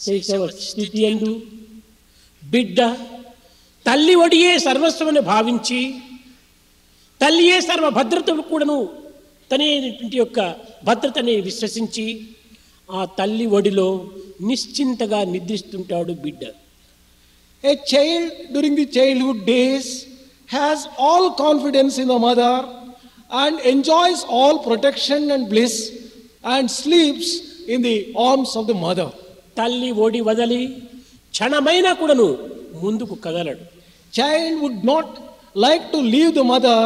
శైశవ స్థితి యందు బిడ్డ తల్లి ఒడియే సర్వస్వమని భావించి తల్లియే సర్వ భద్రతను కూడాను తనేటువంటి యొక్క భద్రతని విశ్వసించి ఆ తల్లి ఒడిలో నిశ్చింతగా నిద్రిస్తుంటాడు బిడ్డ. A child during the childhood days has all confidence in the mother and enjoys all protection and bliss and sleeps in the arms of the mother. తల్లి ఒడి వదలి క్షణమైనా కూడాను ముందుకు కదలడు. Child would not like to leave the mother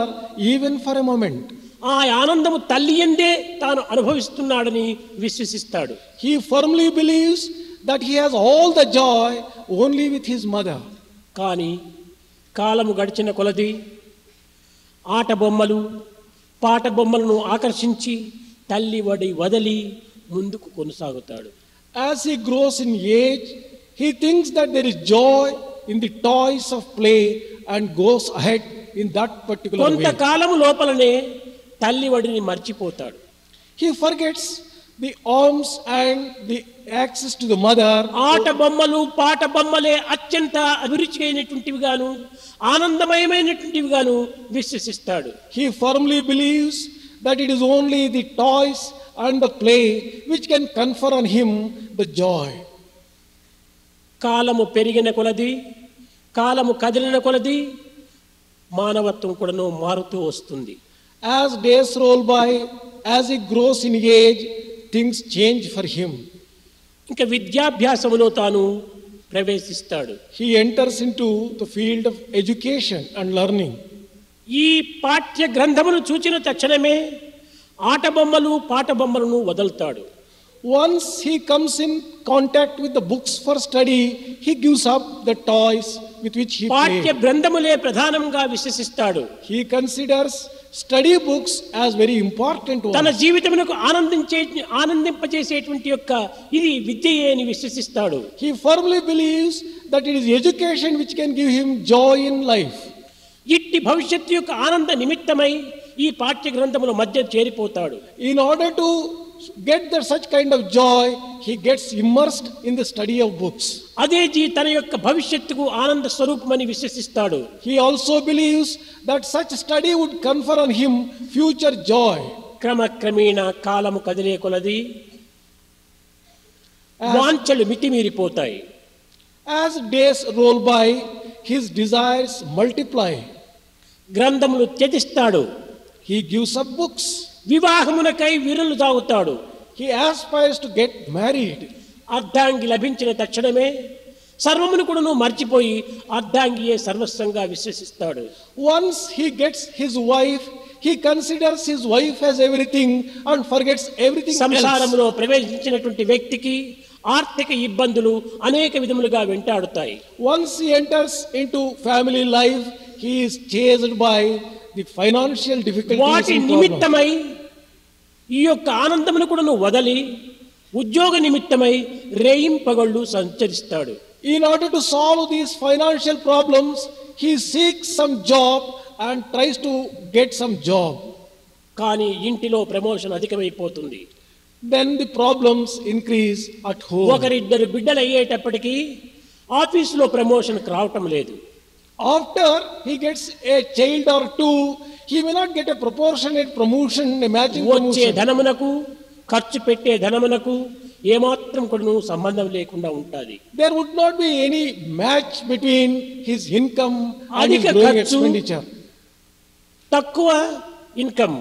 even for a moment. ఆ ఆనందము తల్లి యందే తాను అనుభవిస్తున్నాడని విశ్వసిస్తాడు. He firmly believes that he has all the joy only with his mother. కానీ కాలము గడిచిన కొలది ఆట బొమ్మలు పాట బొమ్మలను ఆకర్షించి తల్లి వడి వదలి ముందుకు కొనసాగుతాడు. As he grows in age, he thinks that there is joy in the toys of play and goes ahead in that particular way. కొంతకాలము లోపలనే తల్లి వడిని మర్చిపోతాడు. He forgets the arms and the access to the mother. ఆట బొమ్మలు పాట బొమ్మలే అత్యంత అభిరుచి అయినటువంటివి గాను ఆనందమయమైనటువంటివి గాను విశ్వసిస్తాడు. He firmly believes that it is only the toys and the play which can confer on him the joy. కాలము పెరిగిన కొలది కాలము కదిలిన కొలది మానవత్వం కూడాను మారుతూ వస్తుంది. As days roll by, as he grows in age, things change for him. ఇంకా విద్యాభ్యాసములో తాను ప్రవేశిస్తాడు. He enters into the field of education and learning. ఈ పాఠ్య గ్రంథమును చూచిన తక్షణమే ఆట బొమ్మలు పాట బొమ్మలను వదులుతాడు. Once he comes in contact with the books for study, he gives up the toys with which he పాఠ్య played. గ్రంథములే ప్రధానంగా విశ్వసిస్తాడు. He considers study books as very important తన ones. జీవితమునకు ఆనందింపజేసేటువంటి యొక్క ఇది విద్యయే అని విశ్వసిస్తాడు. He firmly believes that it is education which can give him joy in life. ఇట్టి భవిష్యత్తు యొక్క ఆనంద నిమిత్తమై ఈ పాఠ్య గ్రంథముల మధ్య చేరిపోతాడు. In order to get that such kind of joy, he gets immersed in the study of books. అదే తన యొక్క భవిష్యత్తుకు ఆనంద స్వరూపమని విశ్వసిస్తాడు. He also believes that such study would confer on him future joy. క్రమక్రమేణ కాలము కదిలే కొలది వాంఛలు మితిమీరిపోతాయి. As days roll by, his desires multiply. గ్రంథములు త్యజిస్తాడు. He gives up books. వివాహమునకై విరులు తాగుతాడు. He aspires to get married. అర్ధాంగి లభించిన తక్షణమే సర్వమును కూడాను మర్చిపోయి అర్ధాంగియే సర్వస్వంగా విశ్వసిస్తాడు. Once he gets his wife, he considers his wife as everything and forgets everything else. సంసారములో ప్రవేశించినటువంటి వ్యక్తికి ఆర్థిక ఇబ్బందులు అనేక విధములుగా వెంటాడుతాయి. Once he enters into family life, he is chased by the financial difficulties వాటి and problems. నిమిత్తమై ఈ యొక్క ఆనందమును కూడాను వదలి ఉద్యోగ నిమిత్తమై రేయింపగళ్ళు సంచరిస్తాడు. In order to solve these financial problems, he seeks some job and tries to get some job. కానీ ఇంటిలో promotion అధికమైపోతుంది. Then the problems increase at home. ఒకరిద్దరు బిడ్డలు అయ్యేటప్పటికీ ఆఫీసులో ప్రమోషన్ రావటం లేదు. After he gets a child or two, he may not get a proportionate promotion, a matching వచ్చే promotion. ధనమునకు ఖర్చు పెట్టే ధనమునకు ఏమాత్రం కూడా సంబంధం లేకుండా ఉంటుంది. There would not be any match between his income and his అధిక growing ఖర్చు, expenditure. తక్కువ ఇన్కమ్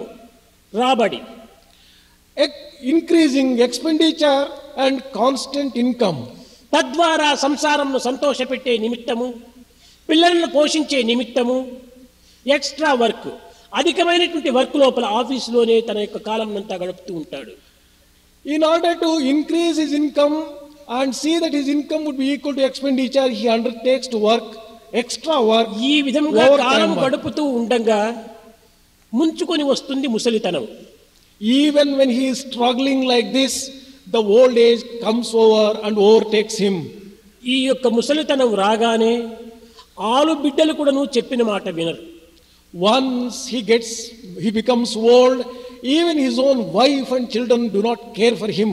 రాబడి. Increasing expenditure and constant income. తద్వారా సంసారంను సంతోషపెట్టే నిమిత్తము పిల్లలను పోషించే నిమిత్తము ఎక్స్ట్రా వర్క్ అధికమైనటువంటి వర్క్ లోపల ఆఫీసులోనే తన యొక్క కాలం అంతా గడుపుతూ ఉంటాడు. In order to increase his income and see that his income would be equal to expenditure, he undertakes to work extra work. ఈ విధంగా overtime కాలం work. గడుపుతూ ఉండగా ముంచుకొని వస్తుంది ముసలితనం. Even when he is struggling like this, the old age comes over and overtakes him. ఈ యొక్క ముసలితనం రాగానే ఆలు బిడ్డలు కూడాను చెప్పిన మాట వినరు. Once he becomes old, even his own wife and children do not care for him.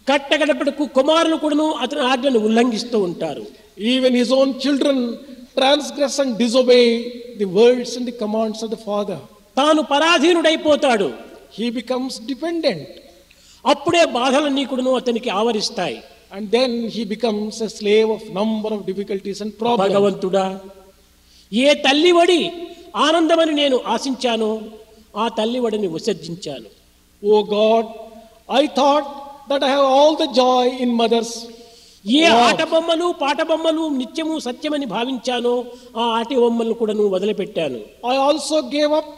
కట్టగడపడకు కుమారులు కూడాను అతని ఆజ్ఞను ఉల్లంఘిస్తూ ఉంటారు. Even his own children transgress and disobey the words and the commands of the father. తాను పరాధీనుడైపోతాడు. He becomes dependent. అప్పుడే బాధలన్నీ కూడాను అతనికి ఆవరిస్తాయి. And then he becomes a slave of number of difficulties and problems. భగవంతుడా, ఏ తల్లివడి ఆనందమని నేను ఆశించానో ఆ తల్లివడిని విసర్జించాను. Oh God, I thought that I have all the joy in mother's. ఏ ఆట బొమ్మలు పాట బొమ్మలు నిత్యము సత్యమని భావించానో ఆ ఆట బొమ్మలను కూడా వదిలిపెట్టాను. I also gave up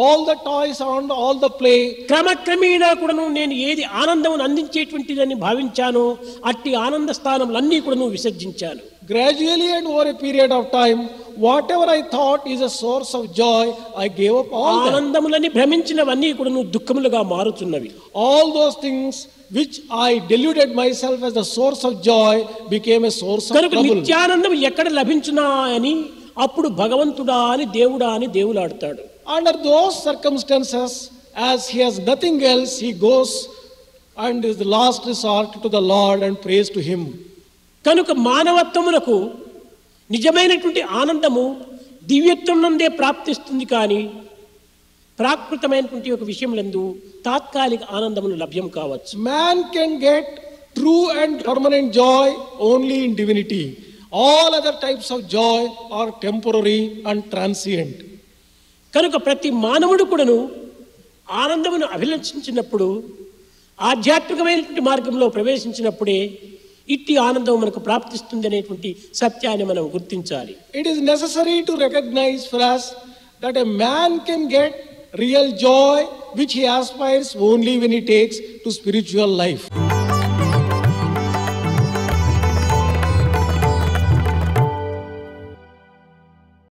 all the toys and all the play. క్రమక్రమేణా కూడాను నేను ఏది ఆనందం అందించేటువంటిదని భావించానో అట్టి ఆనంద స్థానములన్నీ కూడాను విసర్జించాను. Gradually and over a period of time, whatever I thought is a source of joy, I gave up all that. ఆనందములని భ్రమించినవన్నీ కూడాను దుఃఖములుగా మారుతున్నవి. All those things which I deluded myself as the source of joy became a source of కనుక trouble. నిత్యానందం ఎక్కడ లభించునా అని అప్పుడు భగవంతుడా అని దేవుడా అని దేవులాడతాడు. Under those circumstances, as he has nothing else, he goes and is the last resort to the Lord and prays to him. కనుక మానవత్వములకు నిజమైనటువంటి ఆనందము దివ్యత్వం నందే ప్రాప్తిస్తుంది, కానీ ప్రాకృతమైనటువంటి ఒక విషయములందు తాత్కాలిక ఆనందమును లభ్యం కావచ్చు. Man can get true and permanent joy only in divinity. All other types of joy are temporary and transient. కనుక ప్రతి మానవుడు కూడాను ఆనందమును అభిలషించినప్పుడు, ఆధ్యాత్మికమైనటువంటి మార్గంలో ప్రవేశించినప్పుడే ఇట్టి ఆనందం మనకు ప్రాప్తిస్తుంది అనేటువంటి సత్యాన్ని మనం గుర్తించాలి. It is necessary to recognize for us that a man can get real joy which he aspires only when he takes to spiritual life.